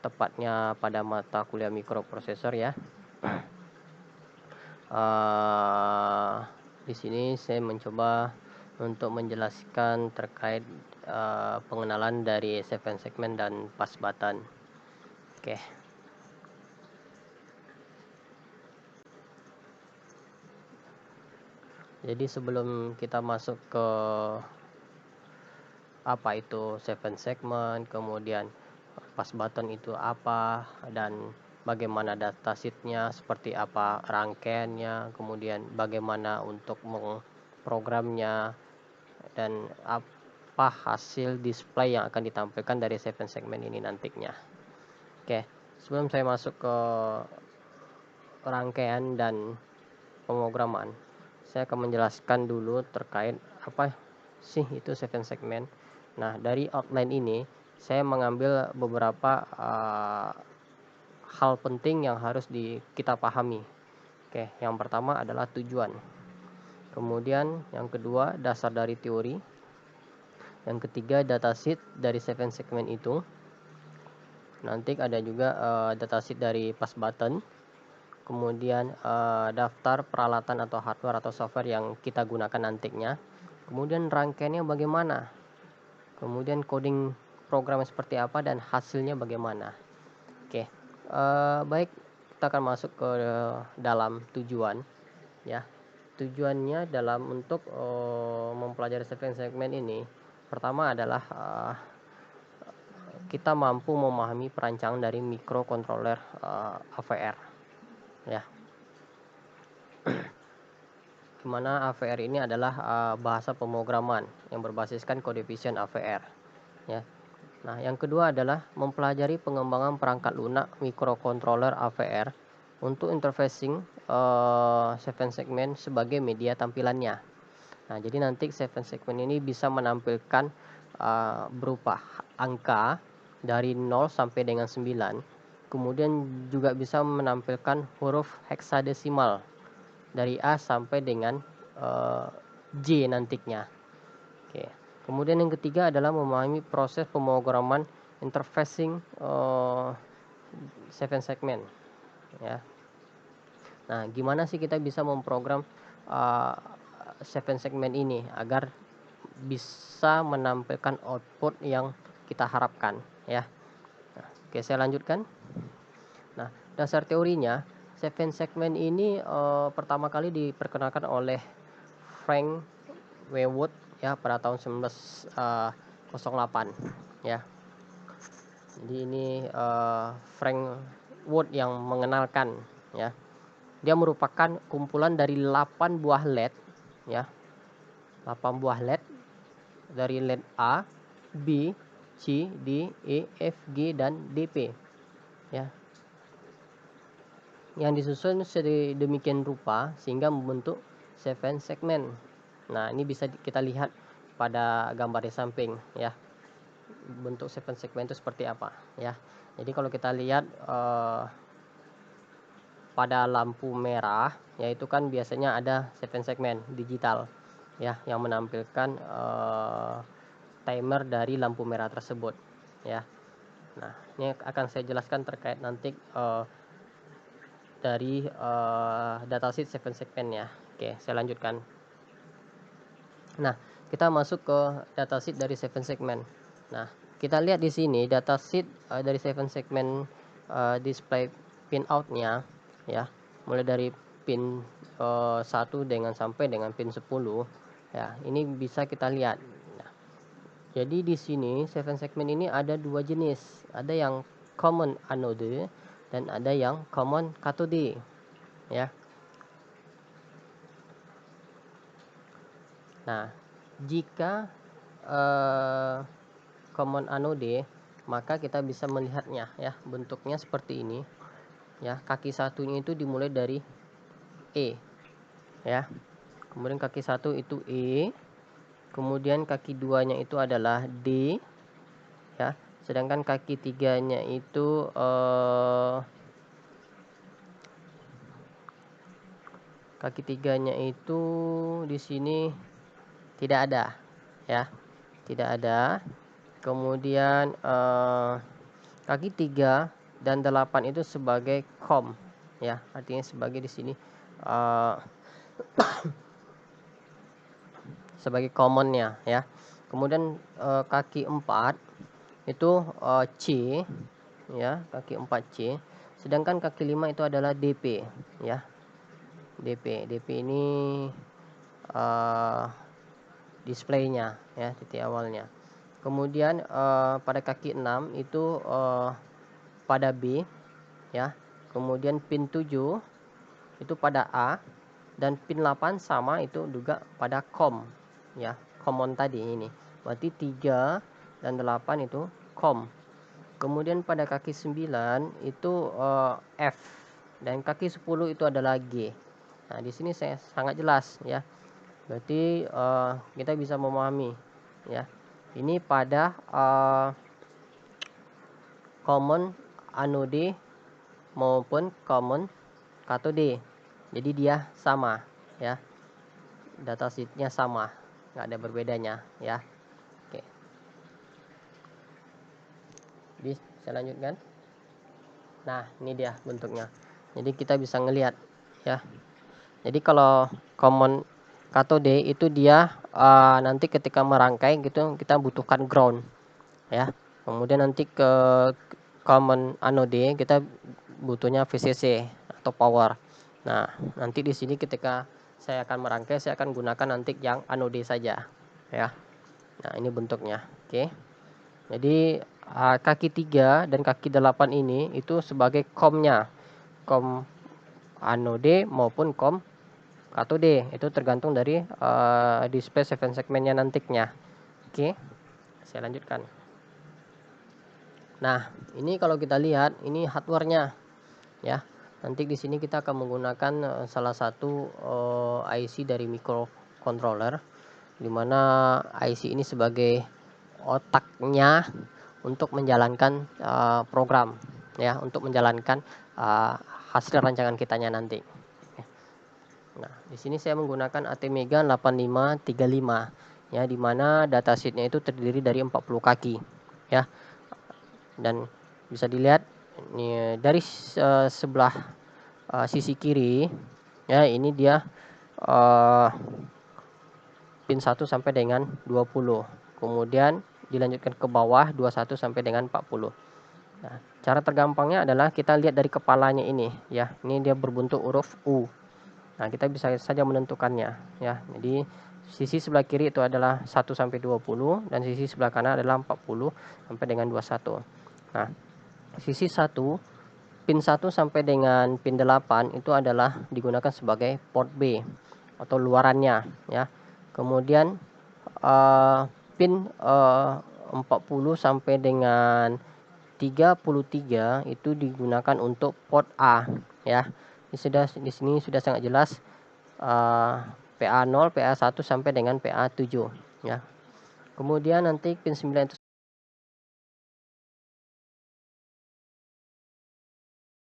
tepatnya pada mata kuliah mikroprosesor ya. Di sini saya mencoba untuk menjelaskan terkait pengenalan dari seven segment dan pass button. Oke. Jadi sebelum kita masuk ke apa itu seven segment, kemudian pass button itu apa, dan bagaimana datasheetnya, seperti apa rangkaiannya, kemudian bagaimana untuk memprogramnya, dan apa hasil display yang akan ditampilkan dari seven segment ini nantinya. Oke, sebelum saya masuk ke rangkaian dan pemrograman, saya akan menjelaskan dulu terkait apa sih itu seven segment. Nah, dari outline ini saya mengambil beberapa hal penting yang harus kita pahami. Oke, yang pertama adalah tujuan. Kemudian yang kedua dasar dari teori. Yang ketiga datasheet dari seven segment itu. Nanti ada juga datasheet dari pass button. Kemudian daftar peralatan atau hardware atau software yang kita gunakan nantinya. Kemudian rangkaiannya bagaimana. Kemudian coding program seperti apa dan hasilnya bagaimana. Oke, baik, kita akan masuk ke dalam tujuan ya. Tujuannya dalam untuk mempelajari seven segment ini, pertama adalah kita mampu memahami perancangan dari microcontroller AVR ya. Dimana AVR ini adalah bahasa pemrograman yang berbasiskan kode Vision AVR ya. Nah, yang kedua adalah mempelajari pengembangan perangkat lunak microcontroller AVR untuk interfacing seven segment sebagai media tampilannya. Nah, jadi nanti seven segment ini bisa menampilkan berupa angka dari 0 sampai dengan 9. Kemudian juga bisa menampilkan huruf heksadesimal dari A sampai dengan J nantinya. Oke. Kemudian yang ketiga adalah memahami proses pemrograman interfacing seven segment ya. Nah, gimana sih kita bisa memprogram seven segment ini agar bisa menampilkan output yang kita harapkan ya. Nah, oke, saya lanjutkan. Nah, dasar teorinya seven segment ini pertama kali diperkenalkan oleh Frank W. Wood ya pada tahun 1908 ya. Jadi ini Frank Wood yang mengenalkan ya. Dia merupakan kumpulan dari 8 buah LED ya. 8 buah LED dari LED A, B, C, D, E, F, G dan DP ya. Yang disusun sedemikian rupa sehingga membentuk seven segment. Nah, ini bisa kita lihat pada gambar di samping ya. Bentuk seven segment itu seperti apa ya. Jadi kalau kita lihat pada lampu merah yaitu kan biasanya ada seven segment digital ya yang menampilkan timer dari lampu merah tersebut ya. Nah, ini akan saya jelaskan terkait nanti dari datasheet seven segment ya. Oke, saya lanjutkan. Nah, kita masuk ke datasheet dari seven segment. Nah, kita lihat di sini datasheet dari seven segment display pinout-nya ya, mulai dari pin 1 dengan sampai dengan pin 10 ya. Ini bisa kita lihat. Nah, jadi di sini seven segment ini ada dua jenis. Ada yang common anode dan ada yang common cathode ya. Nah, jika common anode, maka kita bisa melihatnya ya, bentuknya seperti ini ya. Kaki satunya itu dimulai dari E ya. Kemudian kaki satu itu E, kemudian kaki duanya itu adalah D ya. Sedangkan kaki tiganya itu di sini tidak ada ya. Tidak ada. Kemudian kaki 3 dan 8 itu sebagai COM, ya, artinya sebagai di sini sebagai commonnya, ya. Kemudian kaki 4 itu C, ya, kaki 4C. Sedangkan kaki 5 itu adalah DP, ya. DP ini displaynya, ya, titik awalnya. Kemudian pada kaki 6 itu pada B, ya. Kemudian pin 7 itu pada A, dan pin 8 sama itu juga pada COM, ya, common tadi ini. Berarti 3 dan 8 itu COM. Kemudian pada kaki 9 itu F, dan kaki 10 itu adalah G. Nah, di sini saya sangat jelas, ya. Berarti kita bisa memahami, ya. Ini pada common anode maupun common katode. Jadi dia sama, ya. Datasheetnya sama, nggak ada berbedanya, ya. Oke. Bisa lanjutkan. Nah, ini dia bentuknya. Jadi kita bisa ngelihat, ya. Jadi kalau common katode itu dia nanti ketika merangkai gitu kita butuhkan ground, ya. Kemudian nanti ke common anode kita butuhnya VCC atau power. Nah, nanti di sini ketika saya akan merangkai, saya akan gunakan nanti yang anode saja, ya. Nah, ini bentuknya. Oke. Jadi kaki 3 dan kaki 8 ini itu sebagai COM-nya. COM anode maupun COM katode. Itu tergantung dari display 7 segmennya nantinya. Oke. Saya lanjutkan. Nah, ini kalau kita lihat ini hardware-nya, ya. Nanti di sini kita akan menggunakan salah satu IC dari microcontroller, di mana IC ini sebagai otaknya untuk menjalankan program, ya, untuk menjalankan hasil rancangan kitanya nanti. Nah, di sini saya menggunakan ATmega 8535, ya, di mana datasheetnya itu terdiri dari 40 kaki, ya. Dan bisa dilihat ini dari sebelah sisi kiri, ya, ini dia pin 1 sampai dengan 20. Kemudian dilanjutkan ke bawah 21 sampai dengan 40. Nah, cara tergampangnya adalah kita lihat dari kepalanya ini, ya. Ini dia berbentuk huruf U. Nah, kita bisa saja menentukannya, ya. Jadi sisi sebelah kiri itu adalah 1 sampai 20 dan sisi sebelah kanan adalah 40 sampai dengan 21. Nah, sisi 1 pin 1 sampai dengan pin 8 itu adalah digunakan sebagai port B atau luarannya, ya. Kemudian pin 40 sampai dengan 33 itu digunakan untuk port A, ya. Di sini sudah sangat jelas PA0, PA1 sampai dengan PA7, ya. Kemudian nanti pin 9 itu